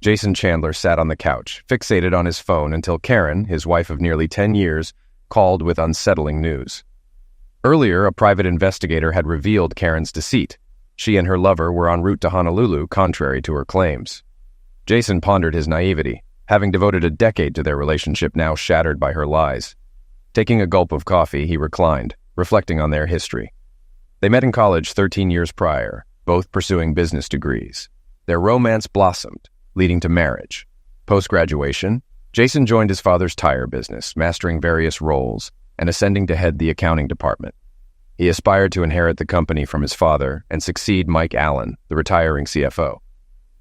Jason Chandler sat on the couch, fixated on his phone until Karen, his wife of nearly 10 years, called with unsettling news. Earlier, a private investigator had revealed Karen's deceit. She and her lover were en route to Honolulu, contrary to her claims. Jason pondered his naivety, having devoted a decade to their relationship now shattered by her lies. Taking a gulp of coffee, he reclined, reflecting on their history. They met in college 13 years prior, both pursuing business degrees. Their romance blossomed, leading to marriage. Post-graduation, Jason joined his father's tire business, mastering various roles and ascending to head the accounting department. He aspired to inherit the company from his father and succeed Mike Allen, the retiring CFO.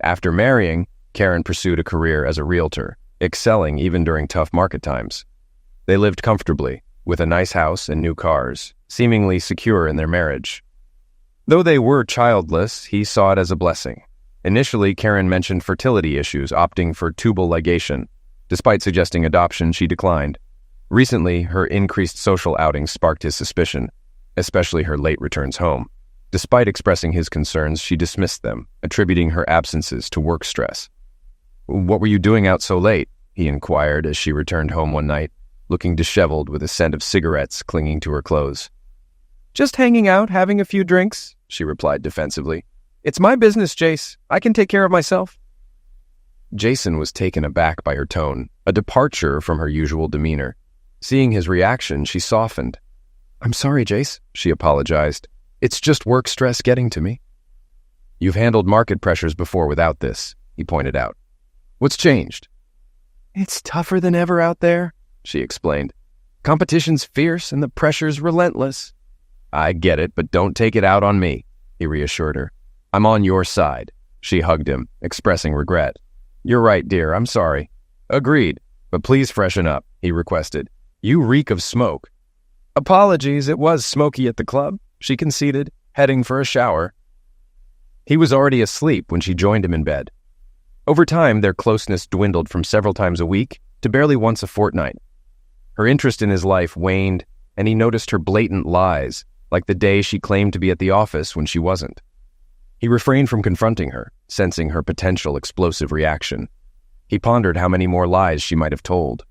After marrying, Karen pursued a career as a realtor, excelling even during tough market times. They lived comfortably, with a nice house and new cars, seemingly secure in their marriage. Though they were childless, he saw it as a blessing. Initially, Karen mentioned fertility issues, opting for tubal ligation. Despite suggesting adoption, she declined. Recently, her increased social outings sparked his suspicion, especially her late returns home. Despite expressing his concerns, she dismissed them, attributing her absences to work stress. "What were you doing out so late?" he inquired as she returned home one night, looking disheveled with a scent of cigarettes clinging to her clothes. "Just hanging out, having a few drinks," she replied defensively. "It's my business, Jace. I can take care of myself." Jason was taken aback by her tone, a departure from her usual demeanor. Seeing his reaction, she softened. "I'm sorry, Jace," she apologized. "It's just work stress getting to me." "You've handled market pressures before without this," he pointed out. "What's changed?" "It's tougher than ever out there," she explained. "Competition's fierce and the pressure's relentless." "I get it, but don't take it out on me," he reassured her. "I'm on your side." She hugged him, expressing regret. "You're right, dear, I'm sorry." "Agreed, but please freshen up," he requested. "You reek of smoke." "Apologies, it was smoky at the club," she conceded, heading for a shower. He was already asleep when she joined him in bed. Over time, their closeness dwindled from several times a week to barely once a fortnight. Her interest in his life waned, and he noticed her blatant lies, like the day she claimed to be at the office when she wasn't. He refrained from confronting her, sensing her potential explosive reaction. He pondered how many more lies she might have told.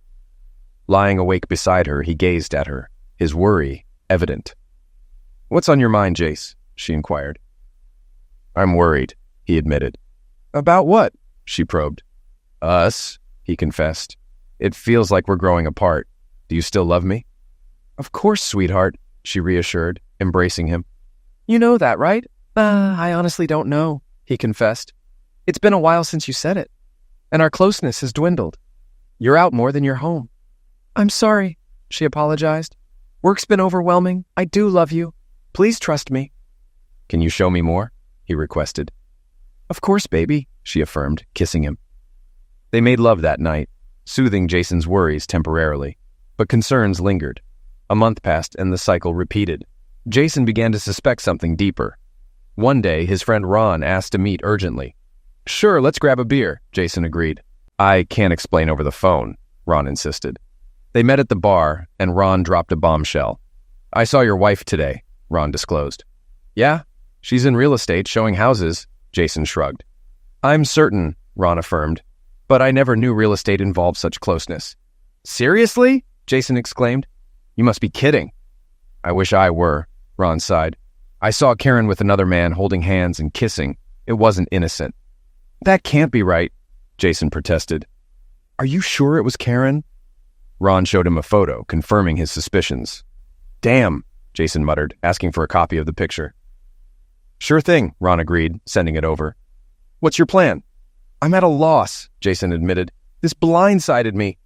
Lying awake beside her, he gazed at her, his worry evident. "What's on your mind, Jace?" she inquired. "I'm worried," he admitted. "About what?" she probed. "Us," he confessed. "It feels like we're growing apart. Do you still love me?" "Of course, sweetheart," she reassured, embracing him. "You know that, right?" I honestly don't know," he confessed. "It's been a while since you said it, and our closeness has dwindled. You're out more than you're home." "I'm sorry," she apologized. "Work's been overwhelming. I do love you. Please trust me." "Can you show me more?" he requested. "Of course, baby," she affirmed, kissing him. They made love that night, soothing Jason's worries temporarily, but concerns lingered. A month passed and the cycle repeated. Jason began to suspect something deeper. One day, his friend Ron asked to meet urgently. "Sure, let's grab a beer," Jason agreed. "I can't explain over the phone," Ron insisted. They met at the bar, and Ron dropped a bombshell. "I saw your wife today," Ron disclosed. "Yeah? She's in real estate, showing houses," Jason shrugged. "I'm certain," Ron affirmed, "but I never knew real estate involved such closeness." "Seriously?" Jason exclaimed. "You must be kidding." "I wish I were," Ron sighed. "I saw Karen with another man holding hands and kissing. It wasn't innocent." "That can't be right," Jason protested. "Are you sure it was Karen?" Ron showed him a photo, confirming his suspicions. "Damn," Jason muttered, asking for a copy of the picture. "Sure thing," Ron agreed, sending it over. "What's your plan?" "I'm at a loss," Jason admitted. "This blindsided me."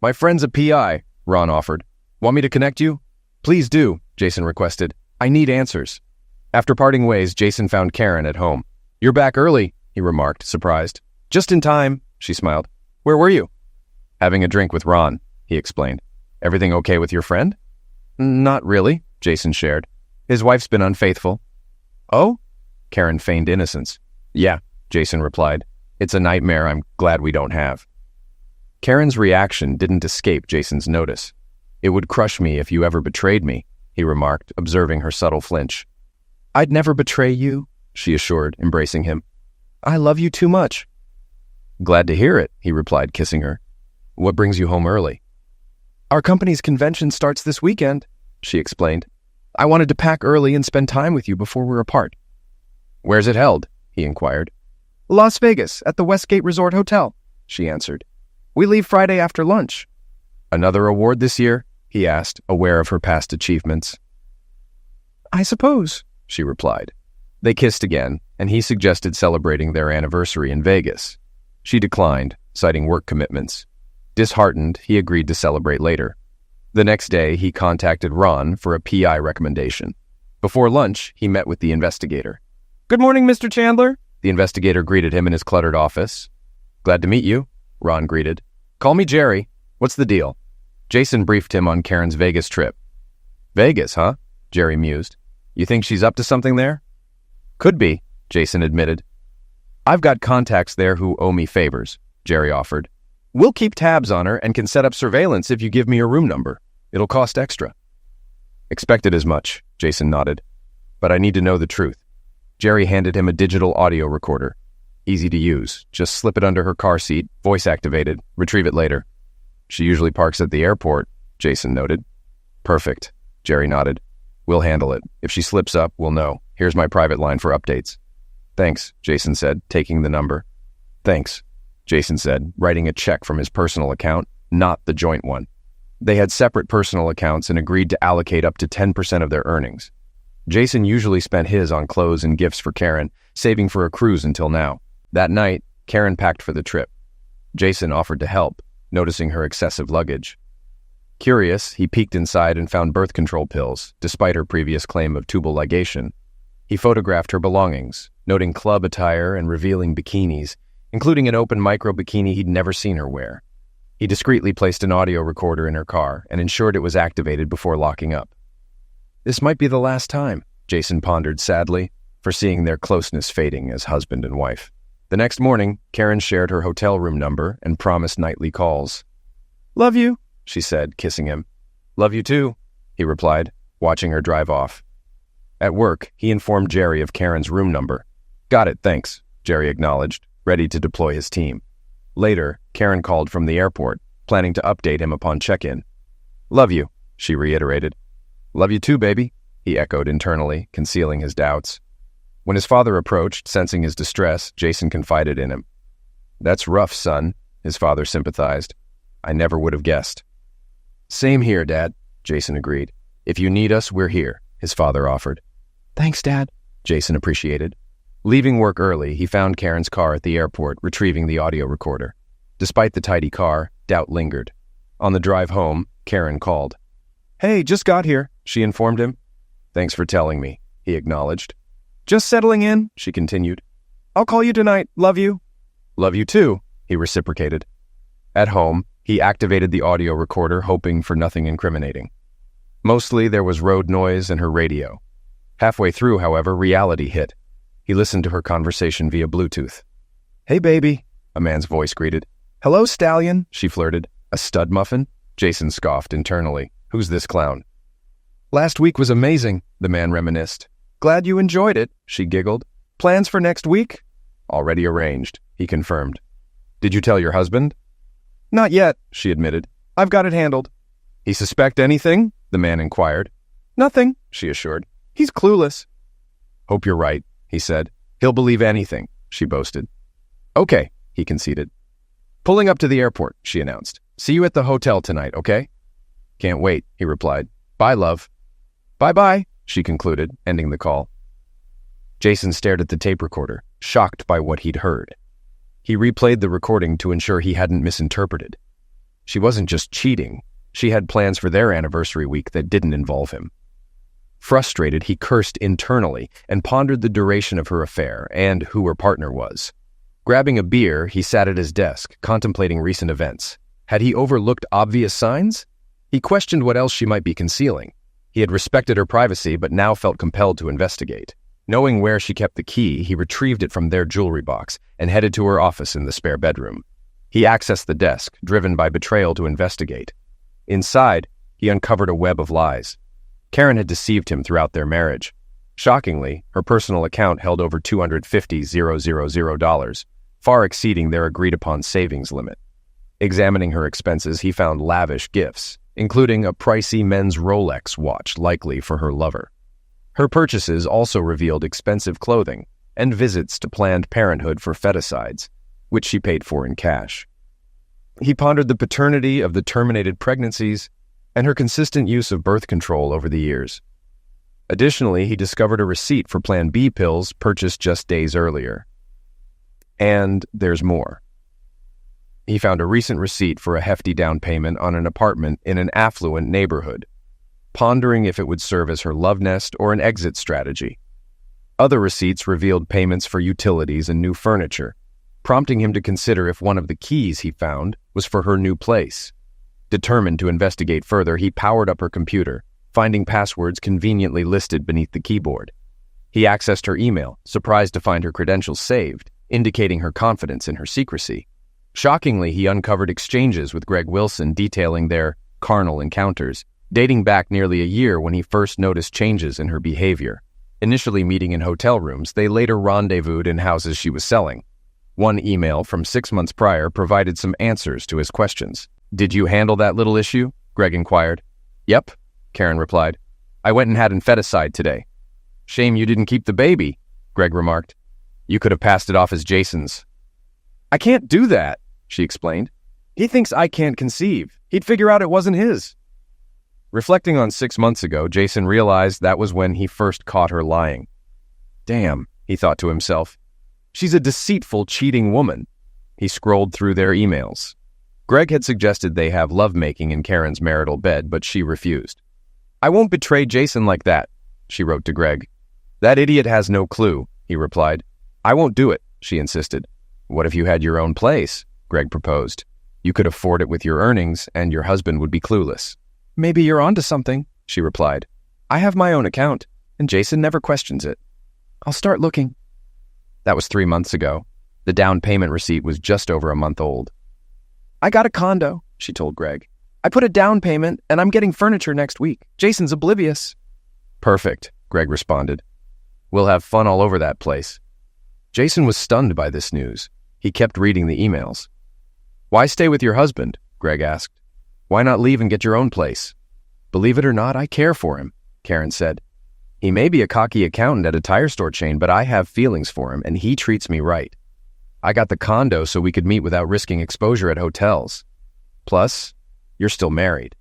"My friend's a PI," Ron offered. "Want me to connect you?" "Please do," Jason requested. "I need answers." After parting ways, Jason found Karen at home. "You're back early," he remarked, surprised. "Just in time," she smiled. "Where were you?" "Having a drink with Ron," he explained. "Everything okay with your friend?" "Not really," Jason shared. "His wife's been unfaithful." "Oh?" Karen feigned innocence. "Yeah," Jason replied. "It's a nightmare I'm glad we don't have." Karen's reaction didn't escape Jason's notice. "It would crush me if you ever betrayed me," he remarked, observing her subtle flinch. "I'd never betray you," she assured, embracing him. "I love you too much." Glad to hear it, he replied, kissing her. What brings you home early? Our company's convention starts this weekend, she explained. I wanted to pack early and spend time with you before we're apart. Where's it held? He inquired. Las Vegas, at the Westgate Resort Hotel, she answered. We leave Friday after lunch. Another award this year? He asked, aware of her past achievements. I suppose, she replied. They kissed again, and he suggested celebrating their anniversary in Vegas. She declined, citing work commitments. Disheartened, he agreed to celebrate later. The next day, he contacted Ron for a PI recommendation. Before lunch, he met with the investigator. Good morning, Mr. Chandler. The investigator greeted him in his cluttered office. Glad to meet you, Ron greeted. Call me Jerry. What's the deal? Jason briefed him on Karen's Vegas trip. Vegas, huh? Jerry mused. You think she's up to something there? Could be, Jason admitted. I've got contacts there who owe me favors, Jerry offered. We'll keep tabs on her and can set up surveillance if you give me her room number. It'll cost extra. Expected as much, Jason nodded. But I need to know the truth. Jerry handed him a digital audio recorder. Easy to use. Just slip it under her car seat, voice activated, retrieve it later. She usually parks at the airport, Jason noted. Perfect, Jerry nodded. We'll handle it. If she slips up, we'll know. Here's my private line for updates. Thanks, Jason said, taking the number. Thanks, Jason said, writing a check from his personal account, not the joint one. They had separate personal accounts and agreed to allocate up to 10% of their earnings. Jason usually spent his on clothes and gifts for Karen, saving for a cruise until now. That night, Karen packed for the trip. Jason offered to help, noticing her excessive luggage. Curious, he peeked inside and found birth control pills, despite her previous claim of tubal ligation. He photographed her belongings, noting club attire and revealing bikinis, including an open micro bikini he'd never seen her wear. He discreetly placed an audio recorder in her car and ensured it was activated before locking up. This might be the last time, Jason pondered sadly, foreseeing their closeness fading as husband and wife. The next morning, Karen shared her hotel room number and promised nightly calls. Love you, she said, kissing him. Love you too, he replied, watching her drive off. At work, he informed Jerry of Karen's room number. Got it, thanks, Jerry acknowledged, ready to deploy his team. Later, Karen called from the airport, planning to update him upon check-in. Love you, she reiterated. Love you too, baby, he echoed internally, concealing his doubts. When his father approached, sensing his distress, Jason confided in him. That's rough, son, his father sympathized. I never would have guessed. Same here, Dad, Jason agreed. If you need us, we're here, his father offered. Thanks, Dad, Jason appreciated. Leaving work early, he found Karen's car at the airport, retrieving the audio recorder. Despite the tidy car, doubt lingered. On the drive home, Karen called. Hey, just got here, she informed him. Thanks for telling me, he acknowledged. Just settling in, she continued. I'll call you tonight. Love you. Love you too, he reciprocated. At home, he activated the audio recorder, hoping for nothing incriminating. Mostly there was road noise and her radio. Halfway through, however, reality hit. He listened to her conversation via Bluetooth. Hey, baby, a man's voice greeted. Hello, stallion, she flirted. A stud muffin? Jason scoffed internally. Who's this clown? Last week was amazing, the man reminisced. Glad you enjoyed it, she giggled. Plans for next week? Already arranged, he confirmed. Did you tell your husband? Not yet, she admitted. I've got it handled. He suspect anything? The man inquired. Nothing, she assured. He's clueless. Hope you're right, he said. He'll believe anything, she boasted. Okay, he conceded. Pulling up to the airport, she announced. See you at the hotel tonight, okay? Can't wait, he replied. Bye, love. Bye-bye, she concluded, ending the call. Jason stared at the tape recorder, shocked by what he'd heard. He replayed the recording to ensure he hadn't misinterpreted. She wasn't just cheating. She had plans for their anniversary week that didn't involve him. Frustrated, he cursed internally and pondered the duration of her affair and who her partner was. Grabbing a beer, he sat at his desk, contemplating recent events. Had he overlooked obvious signs? He questioned what else she might be concealing. He had respected her privacy, but now felt compelled to investigate. Knowing where she kept the key, he retrieved it from their jewelry box and headed to her office in the spare bedroom. He accessed the desk, driven by betrayal to investigate. Inside, he uncovered a web of lies. Karen had deceived him throughout their marriage. Shockingly, her personal account held over $250,000, far exceeding their agreed-upon savings limit. Examining her expenses, he found lavish gifts, including a pricey men's Rolex watch likely for her lover. Her purchases also revealed expensive clothing and visits to Planned Parenthood for feticides, which she paid for in cash. He pondered the paternity of the terminated pregnancies and her consistent use of birth control over the years. Additionally, he discovered a receipt for Plan B pills purchased just days earlier. And there's more. He found a recent receipt for a hefty down payment on an apartment in an affluent neighborhood, pondering if it would serve as her love nest or an exit strategy. Other receipts revealed payments for utilities and new furniture, prompting him to consider if one of the keys he found was for her new place. Determined to investigate further, he powered up her computer, finding passwords conveniently listed beneath the keyboard. He accessed her email, surprised to find her credentials saved, indicating her confidence in her secrecy. Shockingly, he uncovered exchanges with Greg Wilson detailing their carnal encounters, dating back nearly a year when he first noticed changes in her behavior. Initially meeting in hotel rooms, they later rendezvoused in houses she was selling. One email from 6 months prior provided some answers to his questions. "Did you handle that little issue?" Greg inquired. "Yep," Karen replied. "I went and had infanticide today." "Shame you didn't keep the baby," Greg remarked. "You could have passed it off as Jason's." "I can't do that," she explained. "He thinks I can't conceive. He'd figure out it wasn't his." Reflecting on 6 months ago, Jason realized that was when he first caught her lying. Damn, he thought to himself. She's a deceitful, cheating woman. He scrolled through their emails. Greg had suggested they have lovemaking in Karen's marital bed, but she refused. "I won't betray Jason like that," she wrote to Greg. "That idiot has no clue," he replied. "I won't do it," she insisted. "What if you had your own place?" Greg proposed. "You could afford it with your earnings, and your husband would be clueless." "Maybe you're onto something," she replied. "I have my own account, and Jason never questions it. I'll start looking." That was 3 months ago. The down payment receipt was just over a month old. "I got a condo," she told Greg. "I put a down payment, and I'm getting furniture next week. Jason's oblivious." "Perfect," Greg responded. "We'll have fun all over that place." Jason was stunned by this news. He kept reading the emails. "Why stay with your husband?" Greg asked. "Why not leave and get your own place?" "Believe it or not, I care for him," Karen said. "He may be a cocky accountant at a tire store chain, but I have feelings for him, and he treats me right. I got the condo so we could meet without risking exposure at hotels. Plus, you're still married."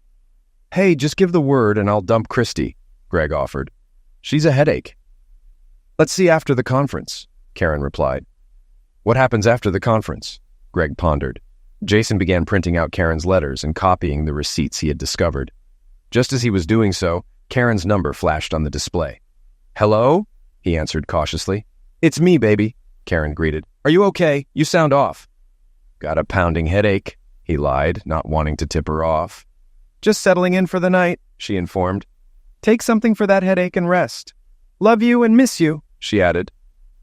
"Hey, just give the word and I'll dump Christy," Greg offered. "She's a headache." "Let's see after the conference," Karen replied. "What happens after the conference?" Greg pondered. Jason began printing out Karen's letters and copying the receipts he had discovered. Just as he was doing so, Karen's number flashed on the display. "Hello?" he answered cautiously. "It's me, baby," Karen greeted. "Are you okay? You sound off." "Got a pounding headache," he lied, not wanting to tip her off. "Just settling in for the night," she informed. "Take something for that headache and rest. Love you and miss you," she added.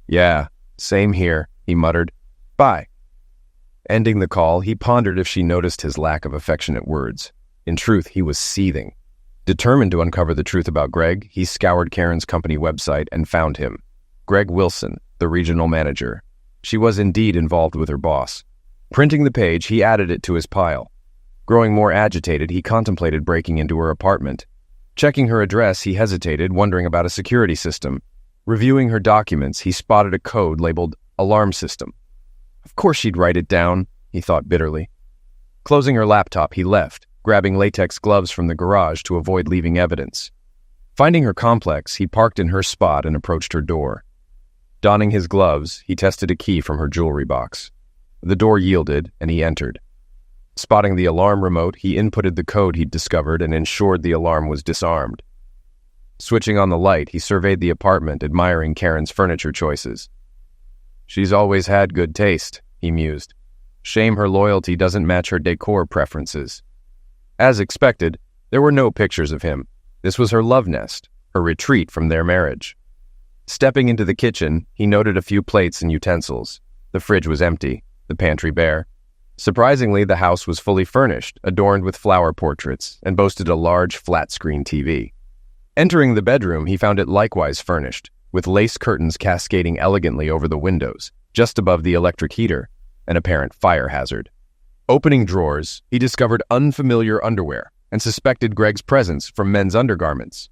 "Yeah, same here," he muttered. "Bye." Ending the call, he pondered if she noticed his lack of affectionate words. In truth, he was seething. Determined to uncover the truth about Greg, he scoured Karen's company website and found him. Greg Wilson, the regional manager. She was indeed involved with her boss. Printing the page, he added it to his pile. Growing more agitated, he contemplated breaking into her apartment. Checking her address, he hesitated, wondering about a security system. Reviewing her documents, he spotted a code labeled alarm system. Of course she'd write it down, he thought bitterly. Closing her laptop, he left, grabbing latex gloves from the garage to avoid leaving evidence. Finding her complex, he parked in her spot and approached her door. Donning his gloves, he tested a key from her jewelry box. The door yielded, and he entered. Spotting the alarm remote, he inputted the code he'd discovered and ensured the alarm was disarmed. Switching on the light, he surveyed the apartment, admiring Karen's furniture choices. "She's always had good taste," he mused. "Shame her loyalty doesn't match her decor preferences." As expected, there were no pictures of him. This was her love nest, her retreat from their marriage. Stepping into the kitchen, he noted a few plates and utensils. The fridge was empty, the pantry bare. Surprisingly, the house was fully furnished, adorned with flower portraits, and boasted a large flat-screen TV. Entering the bedroom, he found it likewise furnished, with lace curtains cascading elegantly over the windows, just above the electric heater, an apparent fire hazard. Opening drawers, he discovered unfamiliar underwear and suspected Greg's presence from men's undergarments.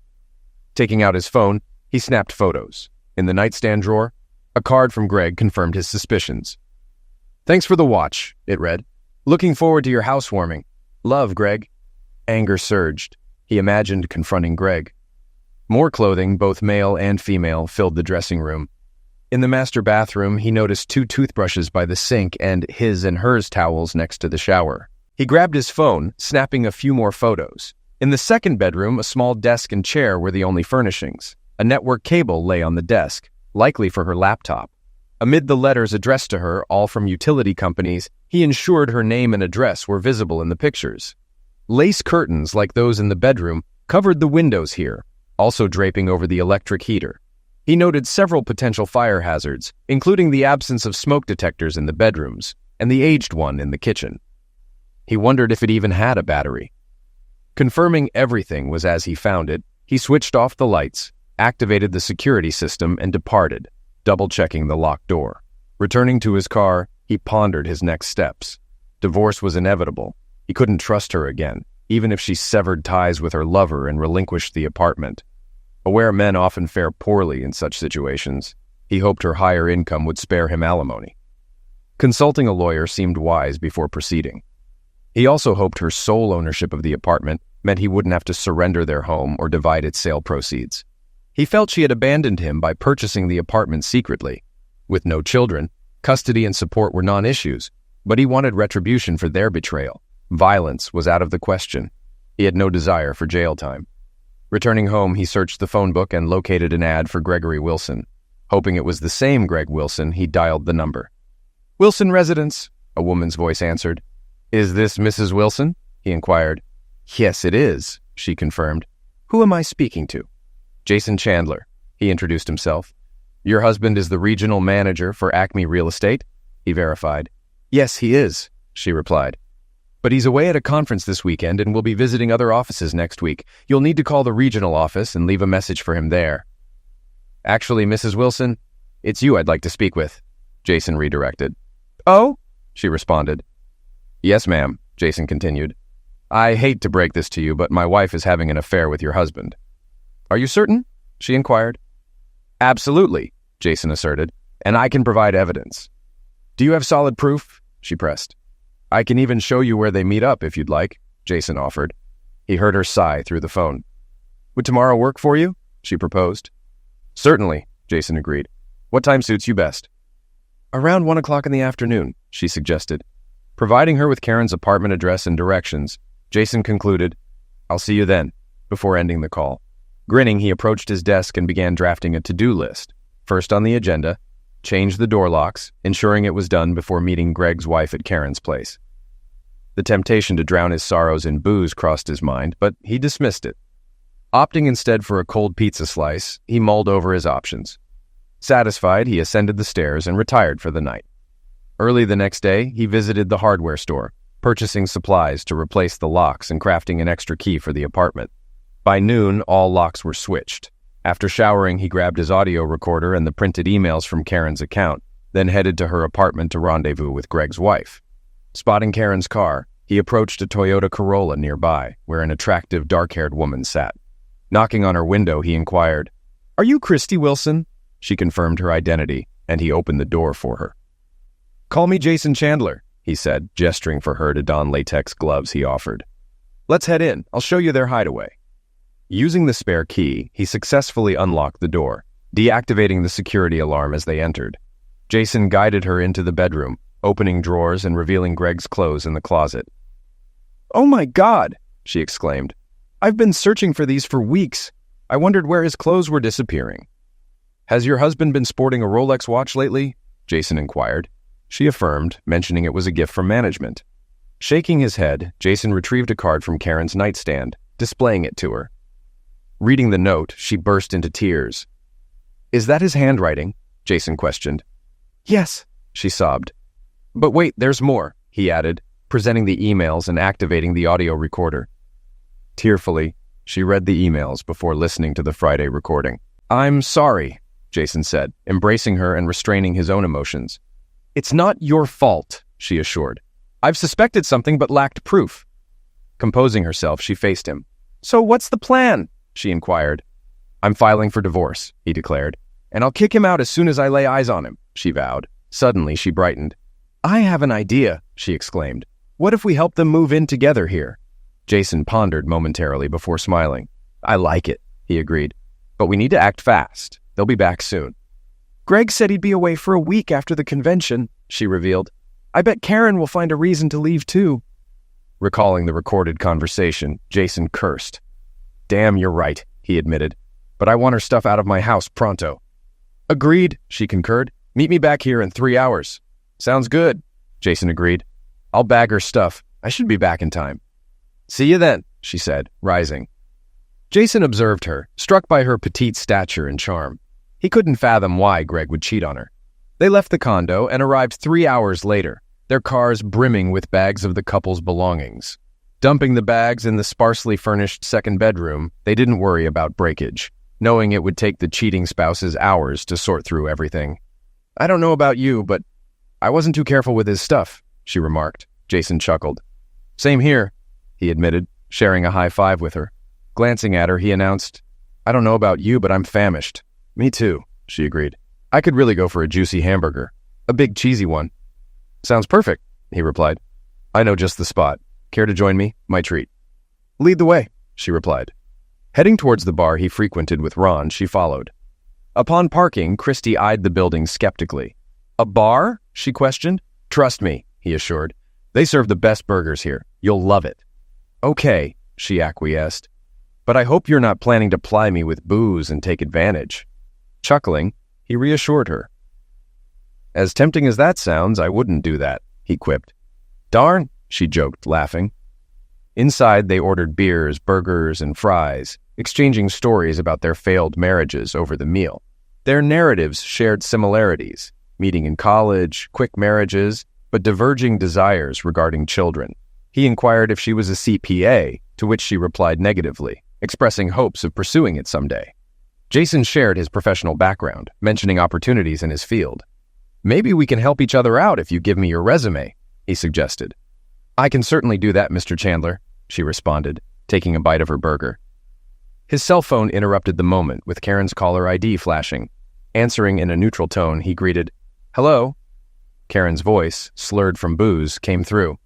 Taking out his phone, he snapped photos. In the nightstand drawer, a card from Greg confirmed his suspicions. "Thanks for the watch," it read. "Looking forward to your housewarming. Love, Greg." Anger surged. He imagined confronting Greg. More clothing, both male and female, filled the dressing room. In the master bathroom, he noticed 2 toothbrushes by the sink and his and hers towels next to the shower. He grabbed his phone, snapping a few more photos. In the second bedroom, a small desk and chair were the only furnishings. A network cable lay on the desk, likely for her laptop. Amid the letters addressed to her, all from utility companies, he ensured her name and address were visible in the pictures. Lace curtains, like those in the bedroom, covered the windows here, also draping over the electric heater. He noted several potential fire hazards, including the absence of smoke detectors in the bedrooms and the aged one in the kitchen. He wondered if it even had a battery. Confirming everything was as he found it, he switched off the lights, activated the security system, and departed, double-checking the locked door. Returning to his car, he pondered his next steps. Divorce was inevitable. He couldn't trust her again, even if she severed ties with her lover and relinquished the apartment. Aware men often fare poorly in such situations, he hoped her higher income would spare him alimony. Consulting a lawyer seemed wise before proceeding. He also hoped her sole ownership of the apartment meant he wouldn't have to surrender their home or divide its sale proceeds. He felt she had abandoned him by purchasing the apartment secretly. With no children, custody and support were non-issues, but he wanted retribution for their betrayal. Violence was out of the question. He had no desire for jail time. Returning home, he searched the phone book and located an ad for Gregory Wilson. Hoping it was the same Greg Wilson, he dialed the number. "Wilson Residence," a woman's voice answered. "Is this Mrs. Wilson?" he inquired. "Yes, it is," she confirmed. "Who am I speaking to?" "Jason Chandler," he introduced himself. "Your husband is the regional manager for Acme Real Estate?" he verified. "Yes, he is," she replied. "But he's away at a conference this weekend and will be visiting other offices next week. You'll need to call the regional office and leave a message for him there." "Actually, Mrs. Wilson, it's you I'd like to speak with," Jason redirected. "Oh?" she responded. "Yes, ma'am," Jason continued. "I hate to break this to you, but my wife is having an affair with your husband." "Are you certain?" she inquired. "Absolutely," Jason asserted, "and I can provide evidence." "Do you have solid proof?" she pressed. "I can even show you where they meet up if you'd like," Jason offered. He heard her sigh through the phone. "Would tomorrow work for you?" she proposed. "Certainly," Jason agreed. "What time suits you best?" "Around 1 o'clock in the afternoon," she suggested. Providing her with Karen's apartment address and directions, Jason concluded, "I'll see you then," before ending the call. Grinning, he approached his desk and began drafting a to-do list. First on the agenda, change the door locks, ensuring it was done before meeting Greg's wife at Karen's place. The temptation to drown his sorrows in booze crossed his mind, but he dismissed it. Opting instead for a cold pizza slice, he mulled over his options. Satisfied, he ascended the stairs and retired for the night. Early the next day, he visited the hardware store, purchasing supplies to replace the locks and crafting an extra key for the apartment. By noon, all locks were switched. After showering, he grabbed his audio recorder and the printed emails from Karen's account, then headed to her apartment to rendezvous with Greg's wife. Spotting Karen's car, he approached a Toyota Corolla nearby, where an attractive, dark-haired woman sat. Knocking on her window, he inquired, "Are you Christy Wilson?" She confirmed her identity, and he opened the door for her. "Call me Jason Chandler," he said, gesturing for her to don latex gloves he offered. "Let's head in. I'll show you their hideaway." Using the spare key, he successfully unlocked the door, deactivating the security alarm as they entered. Jason guided her into the bedroom, opening drawers and revealing Greg's clothes in the closet. "Oh my God!" she exclaimed. "I've been searching for these for weeks. I wondered where his clothes were disappearing." "Has your husband been sporting a Rolex watch lately?" Jason inquired. She affirmed, mentioning it was a gift from management. Shaking his head, Jason retrieved a card from Karen's nightstand, displaying it to her. Reading the note, she burst into tears. "Is that his handwriting?" Jason questioned. "Yes," she sobbed. "But wait, there's more," he added, presenting the emails and activating the audio recorder. Tearfully, she read the emails before listening to the Friday recording. "I'm sorry," Jason said, embracing her and restraining his own emotions. It's not your fault, she assured. I've suspected something but lacked proof. Composing herself, she faced him. So what's the plan? She inquired. I'm filing for divorce, he declared. And I'll kick him out as soon as I lay eyes on him, she vowed. Suddenly, she brightened. I have an idea, she exclaimed. What if we help them move in together here? Jason pondered momentarily before smiling. I like it, he agreed. But we need to act fast. They'll be back soon. Greg said he'd be away for a week after the convention, she revealed. I bet Karen will find a reason to leave too. Recalling the recorded conversation, Jason cursed. Damn, you're right, he admitted. But I want her stuff out of my house pronto. Agreed, she concurred. Meet me back here in 3 hours. Sounds good, Jason agreed. I'll bag her stuff. I should be back in time. See you then, she said, rising. Jason observed her, struck by her petite stature and charm. He couldn't fathom why Greg would cheat on her. They left the condo and arrived 3 hours later, their cars brimming with bags of the couple's belongings. Dumping the bags in the sparsely furnished second bedroom, they didn't worry about breakage, knowing it would take the cheating spouses hours to sort through everything. I don't know about you, but I wasn't too careful with his stuff, she remarked. Jason chuckled. Same here, he admitted, sharing a high five with her. Glancing at her, he announced, I don't know about you, but I'm famished. Me too, she agreed. I could really go for a juicy hamburger. A big cheesy one. Sounds perfect, he replied. I know just the spot. Care to join me? My treat. Lead the way, she replied. Heading towards the bar he frequented with Ron, she followed. Upon parking, Christy eyed the building skeptically. A bar? She questioned. Trust me, he assured. They serve the best burgers here. You'll love it. Okay, she acquiesced. But I hope you're not planning to ply me with booze and take advantage. Chuckling, he reassured her. As tempting as that sounds, I wouldn't do that, he quipped. Darn, she joked, laughing. Inside, they ordered beers, burgers, and fries, exchanging stories about their failed marriages over the meal. Their narratives shared similarities, meeting in college, quick marriages, but diverging desires regarding children. He inquired if she was a CPA, to which she replied negatively, expressing hopes of pursuing it someday. Jason shared his professional background, mentioning opportunities in his field. Maybe we can help each other out if you give me your resume, he suggested. I can certainly do that, Mr. Chandler, she responded, taking a bite of her burger. His cell phone interrupted the moment with Karen's caller ID flashing. Answering in a neutral tone, he greeted, Hello? Karen's voice, slurred from booze, came through.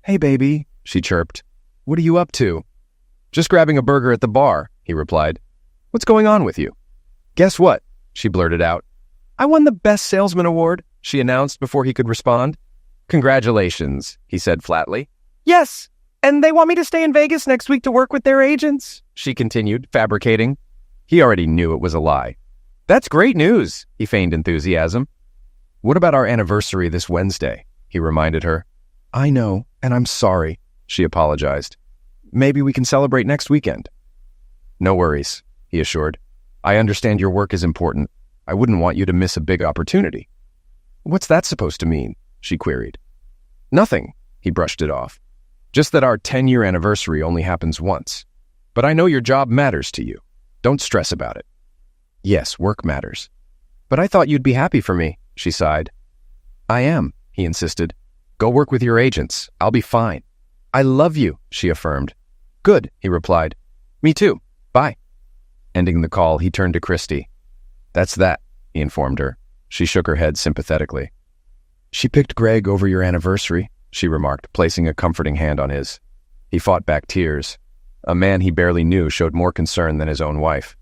Hey, baby, she chirped. What are you up to? Just grabbing a burger at the bar, he replied. What's going on with you? Guess what? She blurted out. I won the Best Salesman Award, she announced before he could respond. Congratulations, he said flatly. Yes, and they want me to stay in Vegas next week to work with their agents, she continued, fabricating. He already knew it was a lie. That's great news, he feigned enthusiasm. What about our anniversary this Wednesday? He reminded her. I know, and I'm sorry, she apologized. Maybe we can celebrate next weekend. No worries, he assured. I understand your work is important. I wouldn't want you to miss a big opportunity. What's that supposed to mean? She queried. Nothing, he brushed it off. Just that our 10-year anniversary only happens once. But I know your job matters to you. Don't stress about it. Yes, work matters. But I thought you'd be happy for me, she sighed. I am, he insisted. Go work with your agents. I'll be fine. I love you, she affirmed. Good, he replied. Me too. Bye. Ending the call, he turned to Christy. That's that, he informed her. She shook her head sympathetically. She picked Greg over your anniversary, she remarked, placing a comforting hand on his. He fought back tears. A man he barely knew showed more concern than his own wife.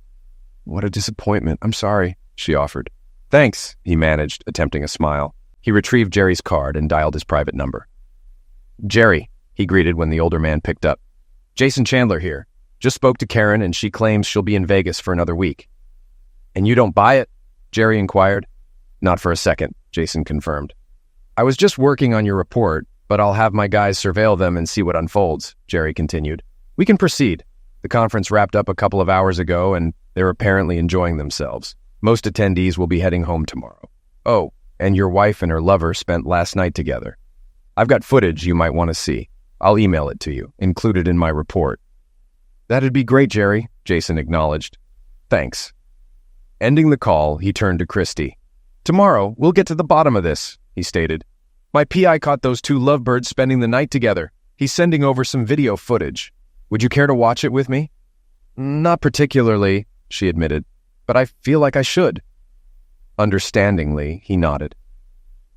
What a disappointment. I'm sorry, she offered. Thanks, he managed, attempting a smile. He retrieved Jerry's card and dialed his private number. Jerry, he greeted when the older man picked up. Jason Chandler here. Just spoke to Karen and she claims she'll be in Vegas for another week. And you don't buy it? Jerry inquired. Not for a second, Jason confirmed. I was just working on your report, but I'll have my guys surveil them and see what unfolds, Jerry continued. We can proceed. The conference wrapped up a couple of hours ago and they're apparently enjoying themselves. Most attendees will be heading home tomorrow. Oh, and your wife and her lover spent last night together. I've got footage you might want to see. I'll email it to you, included in my report. That'd be great, Jerry, Jason acknowledged. Thanks. Ending the call, he turned to Christy. Tomorrow, we'll get to the bottom of this, he stated. My PI caught those two lovebirds spending the night together. He's sending over some video footage. Would you care to watch it with me? Not particularly, she admitted, but I feel like I should. Understandingly, he nodded.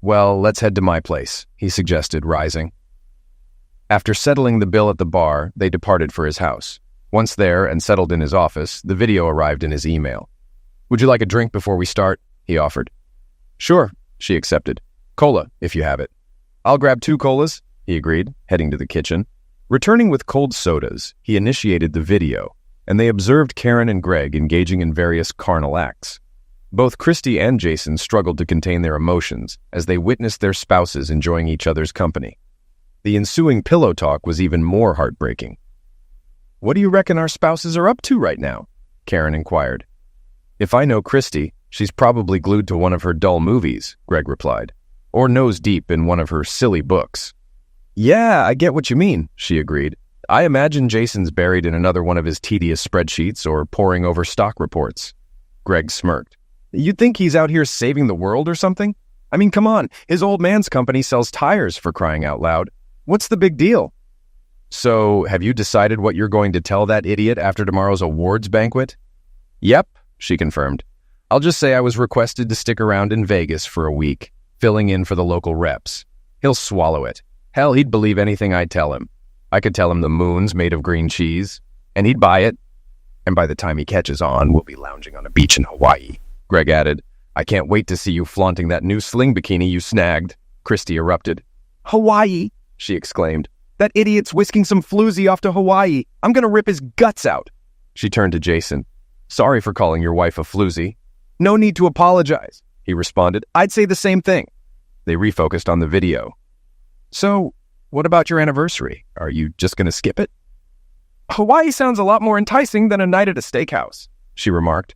Well, let's head to my place, he suggested, rising. After settling the bill at the bar, they departed for his house. Once there and settled in his office, the video arrived in his email. Would you like a drink before we start? He offered. Sure, she accepted. Cola, if you have it. I'll grab 2 colas, he agreed, heading to the kitchen. Returning with cold sodas, he initiated the video, and they observed Karen and Greg engaging in various carnal acts. Both Christy and Jason struggled to contain their emotions as they witnessed their spouses enjoying each other's company. The ensuing pillow talk was even more heartbreaking. What do you reckon our spouses are up to right now? Karen inquired. If I know Christy, she's probably glued to one of her dull movies, Greg replied, or nose deep in one of her silly books. Yeah, I get what you mean, she agreed. I imagine Jason's buried in another one of his tedious spreadsheets or poring over stock reports. Greg smirked. You'd think he's out here saving the world or something? I mean, come on, his old man's company sells tires, for crying out loud. What's the big deal? So, have you decided what you're going to tell that idiot after tomorrow's awards banquet? Yep, she confirmed. I'll just say I was requested to stick around in Vegas for a week, filling in for the local reps. He'll swallow it. Hell, he'd believe anything I tell him. I could tell him the moon's made of green cheese, and he'd buy it. And by the time he catches on, we'll be lounging on a beach in Hawaii. Greg added, I can't wait to see you flaunting that new sling bikini you snagged. Christy erupted. Hawaii, she exclaimed. That idiot's whisking some floozy off to Hawaii. I'm going to rip his guts out. She turned to Jason. Sorry for calling your wife a floozy. No need to apologize, he responded. I'd say the same thing. They refocused on the video. So, what about your anniversary? Are you just going to skip it? Hawaii sounds a lot more enticing than a night at a steakhouse, she remarked.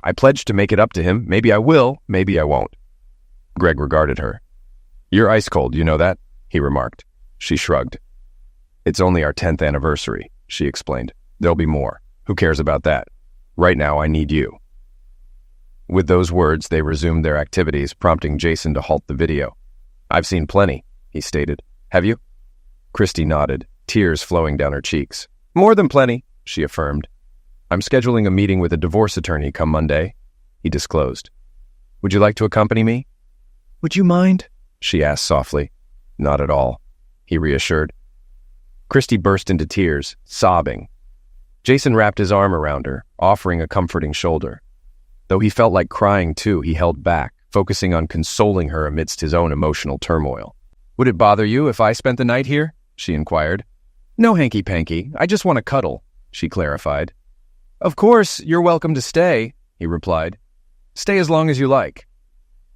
I pledged to make it up to him. Maybe I will, maybe I won't. Greg regarded her. You're ice cold, you know that? He remarked. She shrugged. It's only our 10th anniversary, she explained. There'll be more. Who cares about that? Right now, I need you. With those words, they resumed their activities, prompting Jason to halt the video. I've seen plenty, he stated. Have you? Christy nodded, tears flowing down her cheeks. More than plenty, she affirmed. I'm scheduling a meeting with a divorce attorney come Monday, he disclosed. Would you like to accompany me? Would you mind? She asked softly. Not at all, he reassured. Christy burst into tears, sobbing. Jason wrapped his arm around her, offering a comforting shoulder. Though he felt like crying too, he held back, focusing on consoling her amidst his own emotional turmoil. Would it bother you if I spent the night here? She inquired. No hanky-panky, I just want to cuddle, she clarified. Of course, you're welcome to stay, he replied. Stay as long as you like.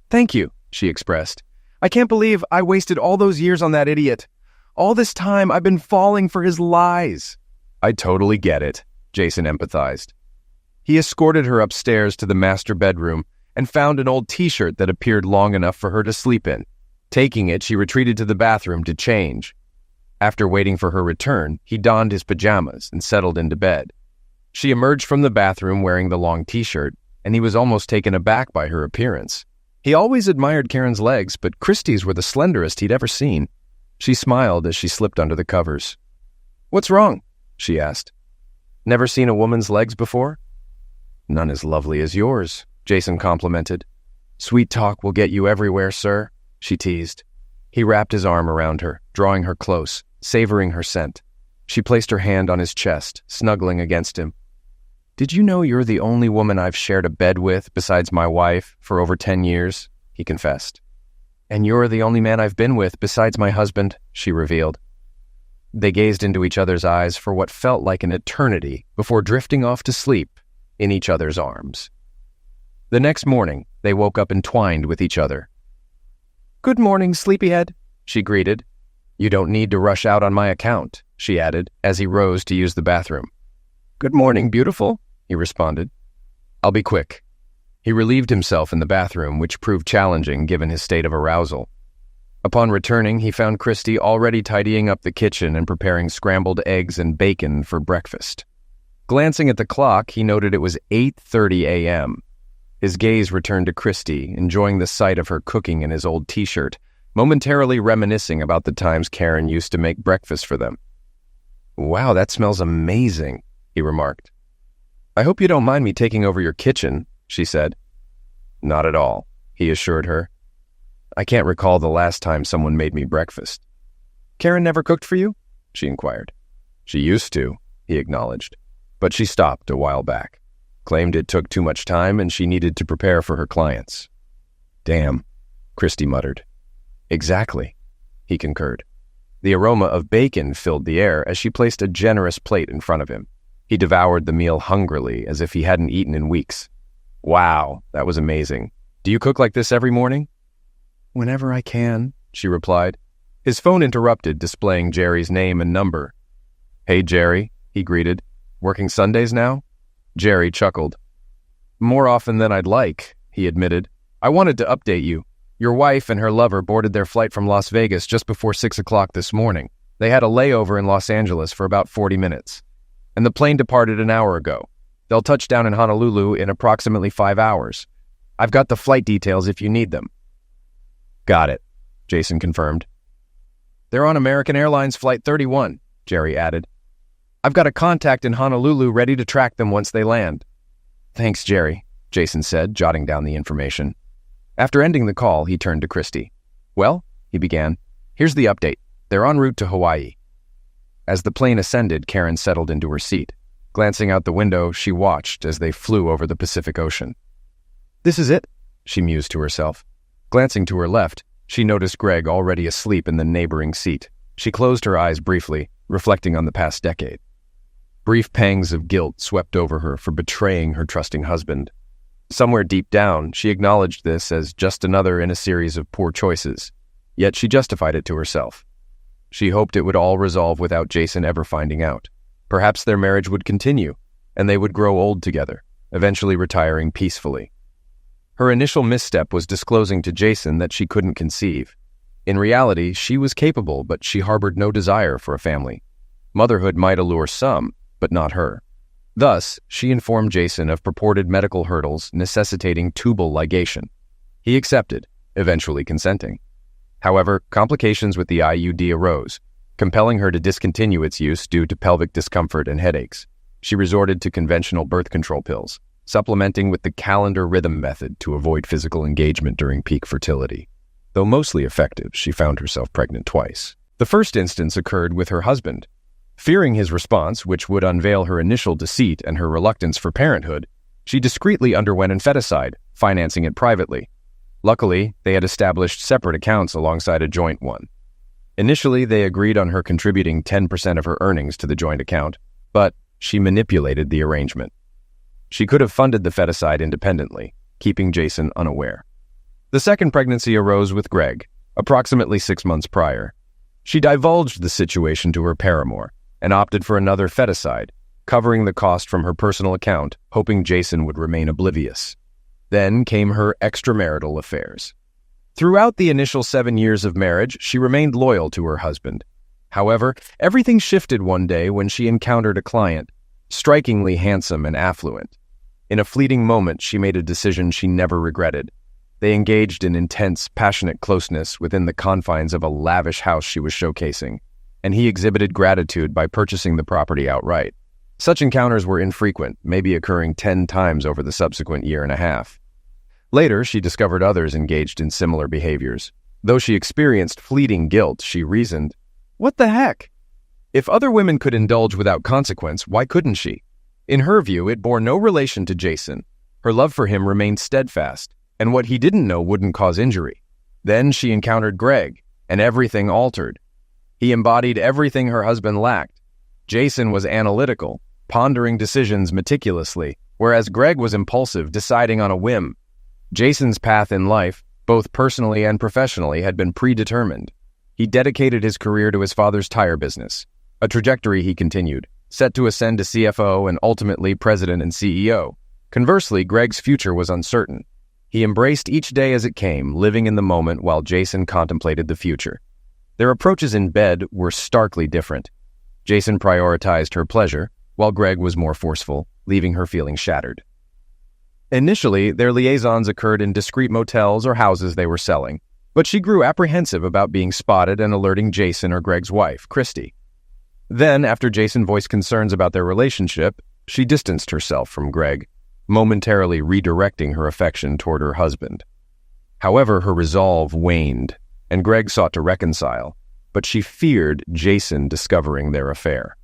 Thank you, she expressed. I can't believe I wasted all those years on that idiot. All this time, I've been falling for his lies. I totally get it, Jason empathized. He escorted her upstairs to the master bedroom and found an old t-shirt that appeared long enough for her to sleep in. Taking it, she retreated to the bathroom to change. After waiting for her return, he donned his pajamas and settled into bed. She emerged from the bathroom wearing the long t-shirt, and he was almost taken aback by her appearance. He always admired Karen's legs, but Christy's were the slenderest he'd ever seen. She smiled as she slipped under the covers. What's wrong? She asked. Never seen a woman's legs before? None as lovely as yours, Jason complimented. Sweet talk will get you everywhere, sir, she teased. He wrapped his arm around her, drawing her close, savoring her scent. She placed her hand on his chest, snuggling against him. Did you know you're the only woman I've shared a bed with besides my wife for over 10 years? He confessed. And you're the only man I've been with besides my husband, she revealed. They gazed into each other's eyes for what felt like an eternity before drifting off to sleep in each other's arms. The next morning, they woke up entwined with each other. Good morning, sleepyhead, she greeted. You don't need to rush out on my account, she added as he rose to use the bathroom. Good morning, beautiful, he responded. I'll be quick. He relieved himself in the bathroom, which proved challenging given his state of arousal. Upon returning, he found Christy already tidying up the kitchen and preparing scrambled eggs and bacon for breakfast. Glancing at the clock, he noted it was 8:30 a.m. His gaze returned to Christy, enjoying the sight of her cooking in his old t-shirt, momentarily reminiscing about the times Karen used to make breakfast for them. "Wow, that smells amazing," he remarked. "I hope you don't mind me taking over your kitchen," she said. "Not at all," he assured her. "I can't recall the last time someone made me breakfast." "Karen never cooked for you?" she inquired. "She used to," he acknowledged, "but she stopped a while back. Claimed it took too much time and she needed to prepare for her clients." "Damn," Christy muttered. "Exactly," he concurred. The aroma of bacon filled the air as she placed a generous plate in front of him. He devoured the meal hungrily as if he hadn't eaten in weeks. "Wow, that was amazing. Do you cook like this every morning?" "Whenever I can," she replied. His phone interrupted, displaying Jerry's name and number. "Hey, Jerry," he greeted. "Working Sundays now?" Jerry chuckled. "More often than I'd like," he admitted. "I wanted to update you. Your wife and her lover boarded their flight from Las Vegas just before 6 o'clock this morning. They had a layover in Los Angeles for about 40 minutes. And the plane departed an hour ago. They'll touch down in Honolulu in approximately 5 hours. I've got the flight details if you need them." "Got it," Jason confirmed. "They're on American Airlines Flight 31, Jerry added. "I've got a contact in Honolulu ready to track them once they land." "Thanks, Jerry," Jason said, jotting down the information. After ending the call, he turned to Christy. "Well," he began, "here's the update. They're en route to Hawaii." As the plane ascended, Karen settled into her seat. Glancing out the window, she watched as they flew over the Pacific Ocean. "This is it," she mused to herself. Glancing to her left, she noticed Greg already asleep in the neighboring seat. She closed her eyes briefly, reflecting on the past decade. Brief pangs of guilt swept over her for betraying her trusting husband. Somewhere deep down, she acknowledged this as just another in a series of poor choices, yet she justified it to herself. She hoped it would all resolve without Jason ever finding out. Perhaps their marriage would continue, and they would grow old together, eventually retiring peacefully. Her initial misstep was disclosing to Jason that she couldn't conceive. In reality, she was capable, but she harbored no desire for a family. Motherhood might allure some, but not her. Thus, she informed Jason of purported medical hurdles necessitating tubal ligation. He accepted, eventually consenting. However, complications with the IUD arose, compelling her to discontinue its use due to pelvic discomfort and headaches. She resorted to conventional birth control pills, supplementing with the calendar rhythm method to avoid physical engagement during peak fertility. Though mostly effective, she found herself pregnant twice. The first instance occurred with her husband. Fearing his response, which would unveil her initial deceit and her reluctance for parenthood, she discreetly underwent infanticide, financing it privately. Luckily, they had established separate accounts alongside a joint one. Initially, they agreed on her contributing 10% of her earnings to the joint account, but she manipulated the arrangement. She could have funded the feticide independently, keeping Jason unaware. The second pregnancy arose with Greg, approximately 6 months prior. She divulged the situation to her paramour, and opted for another feticide, covering the cost from her personal account, hoping Jason would remain oblivious. Then came her extramarital affairs. Throughout the initial 7 years of marriage, she remained loyal to her husband. However, everything shifted one day when she encountered a client, strikingly handsome and affluent. In a fleeting moment, she made a decision she never regretted. They engaged in intense, passionate closeness within the confines of a lavish house she was showcasing, and he exhibited gratitude by purchasing the property outright. Such encounters were infrequent, maybe occurring 10 times over the subsequent year and a half. Later, she discovered others engaged in similar behaviors. Though she experienced fleeting guilt, she reasoned, "What the heck? If other women could indulge without consequence, why couldn't she?" In her view, it bore no relation to Jason. Her love for him remained steadfast, and what he didn't know wouldn't cause injury. Then she encountered Greg, and everything altered. He embodied everything her husband lacked. Jason was analytical, pondering decisions meticulously, whereas Greg was impulsive, deciding on a whim. Jason's path in life, both personally and professionally, had been predetermined. He dedicated his career to his father's tire business, a trajectory he continued, set to ascend to CFO and ultimately president and CEO. Conversely, Greg's future was uncertain. He embraced each day as it came, living in the moment while Jason contemplated the future. Their approaches in bed were starkly different. Jason prioritized her pleasure, while Greg was more forceful, leaving her feeling shattered. Initially, their liaisons occurred in discreet motels or houses they were selling, but she grew apprehensive about being spotted and alerting Jason or Greg's wife, Christy. Then, after Jason voiced concerns about their relationship, she distanced herself from Greg, momentarily redirecting her affection toward her husband. However, her resolve waned, and Greg sought to reconcile, but she feared Jason discovering their affair.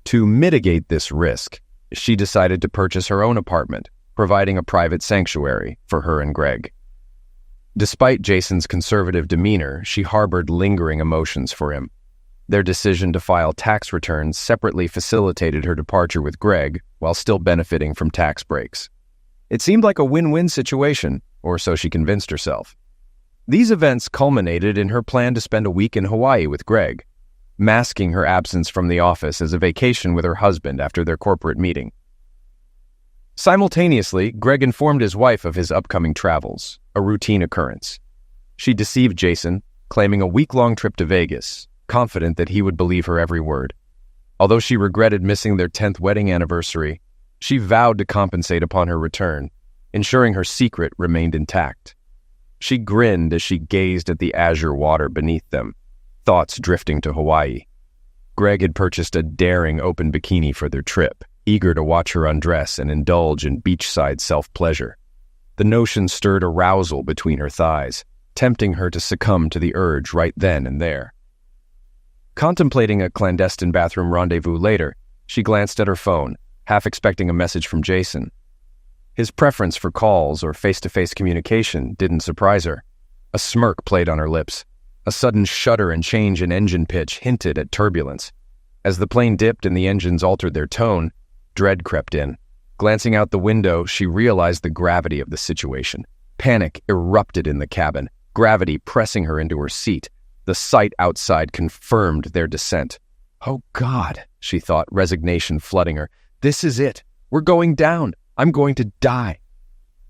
To mitigate this risk, she decided to purchase her own apartment, providing a private sanctuary for her and Greg. Despite Jason's conservative demeanor, she harbored lingering emotions for him. Their decision to file tax returns separately facilitated her departure with Greg while still benefiting from tax breaks. It seemed like a win-win situation, or so she convinced herself. These events culminated in her plan to spend a week in Hawaii with Greg, masking her absence from the office as a vacation with her husband after their corporate meeting. Simultaneously, Greg informed his wife of his upcoming travels, a routine occurrence. She deceived Jason, claiming a week-long trip to Vegas, confident that he would believe her every word. Although she regretted missing their 10th wedding anniversary, she vowed to compensate upon her return, ensuring her secret remained intact. She grinned as she gazed at the azure water beneath them, thoughts drifting to Hawaii. Greg had purchased a daring open bikini for their trip, eager to watch her undress and indulge in beachside self-pleasure. The notion stirred arousal between her thighs, tempting her to succumb to the urge right then and there. Contemplating a clandestine bathroom rendezvous later, she glanced at her phone, half expecting a message from Jason. His preference for calls or face-to-face communication didn't surprise her. A smirk played on her lips. A sudden shudder and change in engine pitch hinted at turbulence. As the plane dipped and the engines altered their tone, dread crept in. Glancing out the window, she realized the gravity of the situation. Panic erupted in the cabin, gravity pressing her into her seat. The sight outside confirmed their descent. "Oh God," she thought, resignation flooding her. "This is it. We're going down. I'm going to die."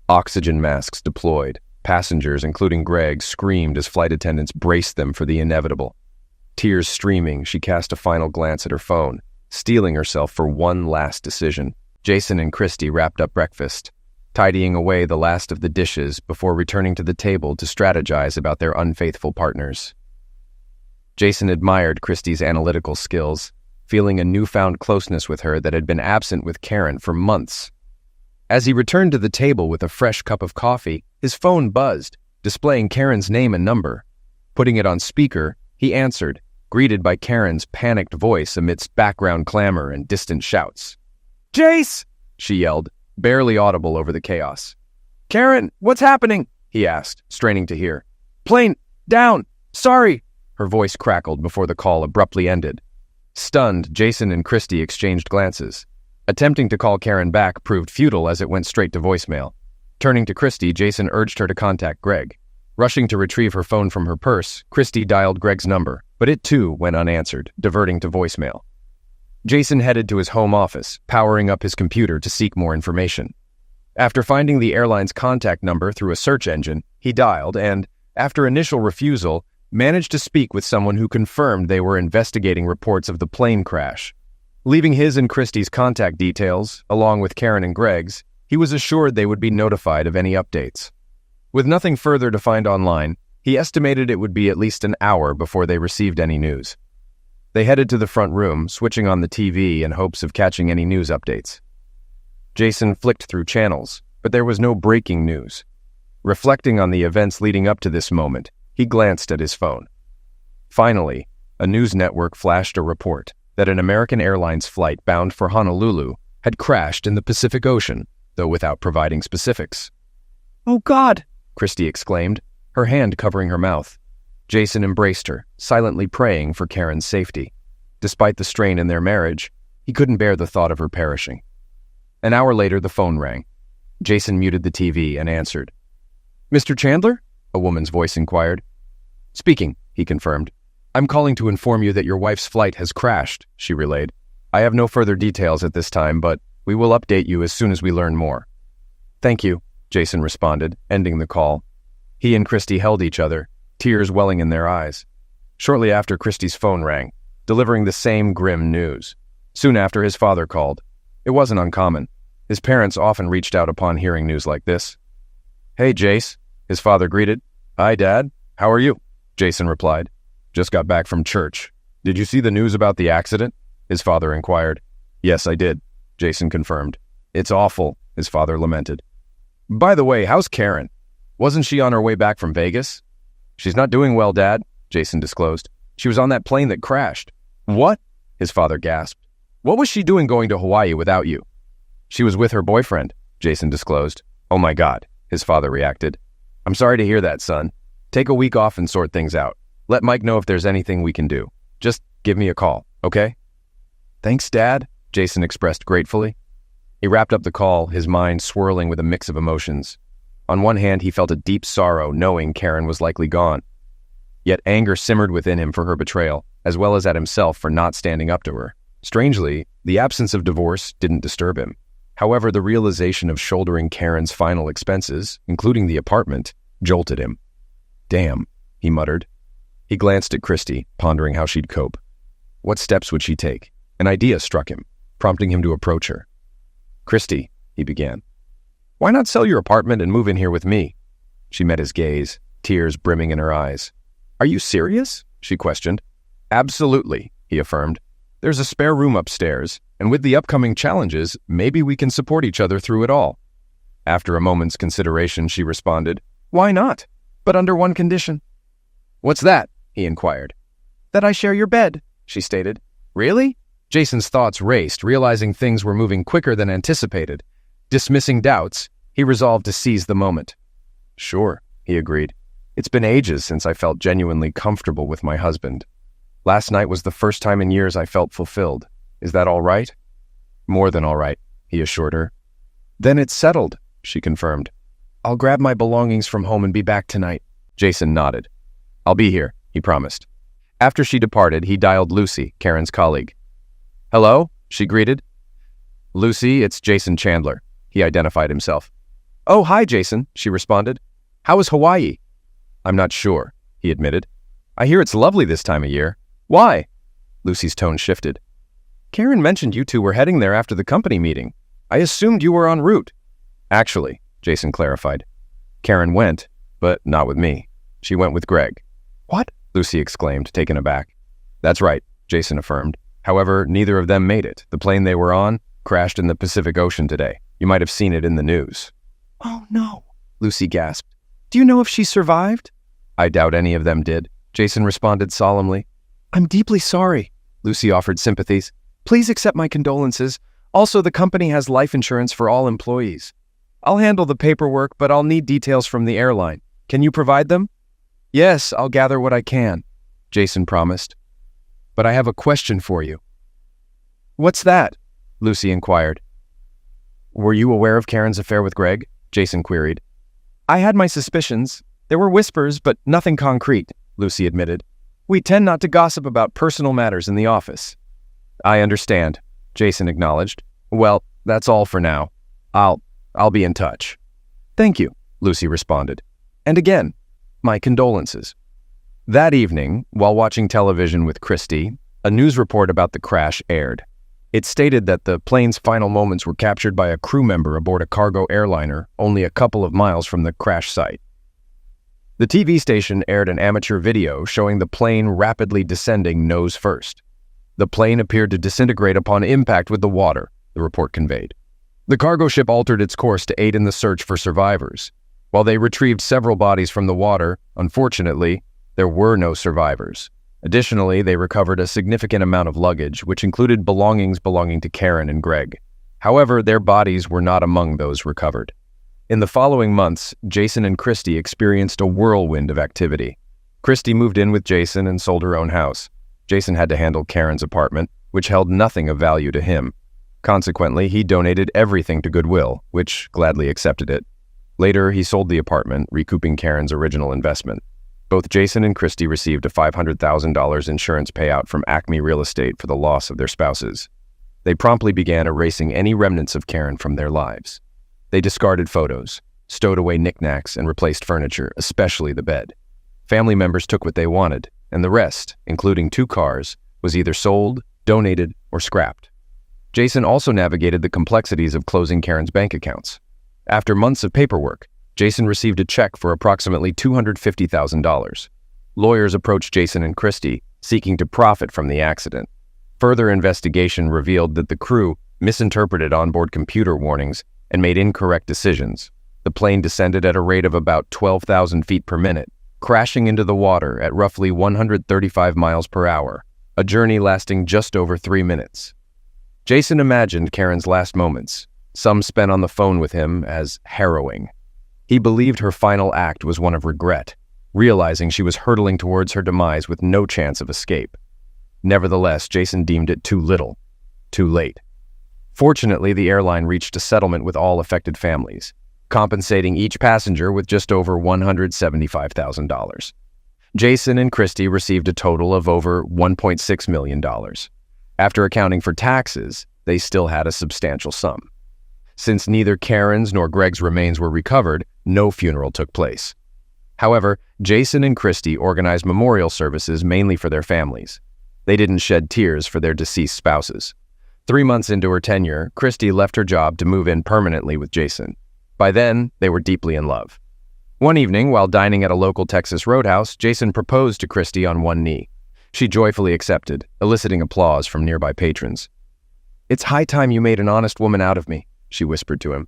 Oxygen masks deployed. Passengers, including Greg, screamed as flight attendants braced them for the inevitable. Tears streaming, she cast a final glance at her phone, steeling herself for one last decision. Jason and Christy wrapped up breakfast, tidying away the last of the dishes before returning to the table to strategize about their unfaithful partners. Jason admired Christy's analytical skills, feeling a newfound closeness with her that had been absent with Karen for months. As he returned to the table with a fresh cup of coffee, his phone buzzed, displaying Karen's name and number. Putting it on speaker, he answered, greeted by Karen's panicked voice amidst background clamor and distant shouts. "Jace!" she yelled, barely audible over the chaos. "Karen, what's happening?" he asked, straining to hear. "Plane, down, sorry." Her voice crackled before the call abruptly ended. Stunned, Jason and Christy exchanged glances. Attempting to call Karen back proved futile as it went straight to voicemail. Turning to Christy, Jason urged her to contact Greg. Rushing to retrieve her phone from her purse, Christy dialed Greg's number, but it too went unanswered, diverting to voicemail. Jason headed to his home office, powering up his computer to seek more information. After finding the airline's contact number through a search engine, he dialed and, after initial refusal, managed to speak with someone who confirmed they were investigating reports of the plane crash. Leaving his and Christy's contact details, along with Karen and Greg's, he was assured they would be notified of any updates. With nothing further to find online, he estimated it would be at least an hour before they received any news. They headed to the front room, switching on the TV in hopes of catching any news updates. Jason flicked through channels, but there was no breaking news. Reflecting on the events leading up to this moment, he glanced at his phone. Finally, a news network flashed a report that an American Airlines flight bound for Honolulu had crashed in the Pacific Ocean, though without providing specifics. "Oh God!" Christy exclaimed, her hand covering her mouth. Jason embraced her, silently praying for Karen's safety. Despite the strain in their marriage, he couldn't bear the thought of her perishing. An hour later, the phone rang. Jason muted the TV and answered. "Mr. Chandler?" a woman's voice inquired. "Speaking," he confirmed. "I'm calling to inform you that your wife's flight has crashed," she relayed. "I have no further details at this time, but we will update you as soon as we learn more." "Thank you," Jason responded, ending the call. He and Christy held each other, tears welling in their eyes. Shortly after, Christy's phone rang, delivering the same grim news. Soon after, his father called. It wasn't uncommon. His parents often reached out upon hearing news like this. "Hey, Jace," his father greeted. "Hi, Dad. How are you?" Jason replied. "Just got back from church. Did you see the news about the accident?" his father inquired. "Yes, I did," Jason confirmed. "It's awful," his father lamented. "By the way, how's Karen? Wasn't she on her way back from Vegas?" "She's not doing well, Dad," Jason disclosed. "She was on that plane that crashed." "What?" his father gasped. "What was she doing going to Hawaii without you?" "She was with her boyfriend," Jason disclosed. "Oh my God," his father reacted. "I'm sorry to hear that, son. Take a week off and sort things out. Let Mike know if there's anything we can do. Just give me a call, okay?" "Thanks, Dad," Jason expressed gratefully. He wrapped up the call, his mind swirling with a mix of emotions. On one hand, he felt a deep sorrow knowing Karen was likely gone. Yet anger simmered within him for her betrayal, as well as at himself for not standing up to her. Strangely, the absence of divorce didn't disturb him. However, the realization of shouldering Karen's final expenses, including the apartment, jolted him. "Damn," he muttered. He glanced at Christy, pondering how she'd cope. What steps would she take? An idea struck him, prompting him to approach her. "Christy," he began, "why not sell your apartment and move in here with me?" She met his gaze, tears brimming in her eyes. "Are you serious?" she questioned. "Absolutely," he affirmed. "There's a spare room upstairs, and with the upcoming challenges, maybe we can support each other through it all." After a moment's consideration, she responded, "Why not? But under one condition." "What's that?" he inquired. "That I share your bed," she stated. "Really?" Jason's thoughts raced, realizing things were moving quicker than anticipated. Dismissing doubts, he resolved to seize the moment. "Sure," he agreed. "It's been ages since I felt genuinely comfortable with my husband. Last night was the first time in years I felt fulfilled. Is that all right?" "More than all right," he assured her. "Then it's settled," she confirmed. "I'll grab my belongings from home and be back tonight." Jason nodded. "I'll be here," he promised. After she departed, he dialed Lucy, Karen's colleague. "Hello?" she greeted. "Lucy, it's Jason Chandler," he identified himself. "Oh, hi, Jason," she responded. "How is Hawaii?" "I'm not sure," he admitted. "I hear it's lovely this time of year. Why?" Lucy's tone shifted. "Karen mentioned you two were heading there after the company meeting. I assumed you were en route." "Actually," Jason clarified, "Karen went, but not with me. She went with Greg." "What?" Lucy exclaimed, taken aback. "That's right," Jason affirmed. "However, neither of them made it. The plane they were on crashed in the Pacific Ocean today. You might have seen it in the news." "Oh, no," Lucy gasped. "Do you know if she survived?" "I doubt any of them did," Jason responded solemnly. "I'm deeply sorry," Lucy offered sympathies. "Please accept my condolences. Also, the company has life insurance for all employees. I'll handle the paperwork, but I'll need details from the airline. Can you provide them?" "Yes, I'll gather what I can," Jason promised. "But I have a question for you." "What's that?" Lucy inquired. "Were you aware of Karen's affair with Greg?" Jason queried. "I had my suspicions. There were whispers, but nothing concrete," Lucy admitted. "We tend not to gossip about personal matters in the office." "I understand," Jason acknowledged. "Well, that's all for now. I'll be in touch." "Thank you," Lucy responded. "And again, my condolences." That evening, while watching television with Christy, a news report about the crash aired. It stated that the plane's final moments were captured by a crew member aboard a cargo airliner only a couple of miles from the crash site. The TV station aired an amateur video showing the plane rapidly descending nose first. The plane appeared to disintegrate upon impact with the water, the report conveyed. The cargo ship altered its course to aid in the search for survivors. While they retrieved several bodies from the water, unfortunately, there were no survivors. Additionally, they recovered a significant amount of luggage, which included belongings belonging to Karen and Greg. However, their bodies were not among those recovered. In the following months, Jason and Christy experienced a whirlwind of activity. Christy moved in with Jason and sold her own house. Jason had to handle Karen's apartment, which held nothing of value to him. Consequently, he donated everything to Goodwill, which gladly accepted it. Later, he sold the apartment, recouping Karen's original investment. Both Jason and Christy received a $500,000 insurance payout from Acme Real Estate for the loss of their spouses. They promptly began erasing any remnants of Karen from their lives. They discarded photos, stowed away knickknacks, and replaced furniture, especially the bed. Family members took what they wanted, and the rest, including 2 cars, was either sold, donated, or scrapped. Jason also navigated the complexities of closing Karen's bank accounts. After months of paperwork, Jason received a check for approximately $250,000. Lawyers approached Jason and Christy, seeking to profit from the accident. Further investigation revealed that the crew misinterpreted onboard computer warnings and made incorrect decisions. The plane descended at a rate of about 12,000 feet per minute, crashing into the water at roughly 135 miles per hour, a journey lasting just over 3 minutes. Jason imagined Karen's last moments, some spent on the phone with him, as harrowing. He believed her final act was one of regret, realizing she was hurtling towards her demise with no chance of escape. Nevertheless, Jason deemed it too little, too late. Fortunately, the airline reached a settlement with all affected families, compensating each passenger with just over $175,000. Jason and Christy received a total of over $1.6 million. After accounting for taxes, they still had a substantial sum. Since neither Karen's nor Greg's remains were recovered, no funeral took place. However, Jason and Christy organized memorial services mainly for their families. They didn't shed tears for their deceased spouses. 3 months into her tenure, Christy left her job to move in permanently with Jason. By then, they were deeply in love. One evening, while dining at a local Texas roadhouse, Jason proposed to Christy on one knee. She joyfully accepted, eliciting applause from nearby patrons. "It's high time you made an honest woman out of me," she whispered to him.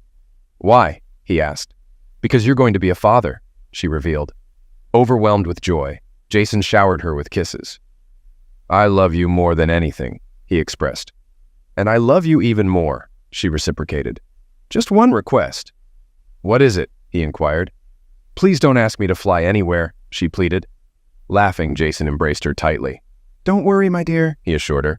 "Why?" he asked. "Because you're going to be a father," she revealed. Overwhelmed with joy, Jason showered her with kisses. "I love you more than anything," he expressed. "And I love you even more," she reciprocated. "Just one request." "What is it?" he inquired. "Please don't ask me to fly anywhere," she pleaded. Laughing, Jason embraced her tightly. "Don't worry, my dear," he assured her.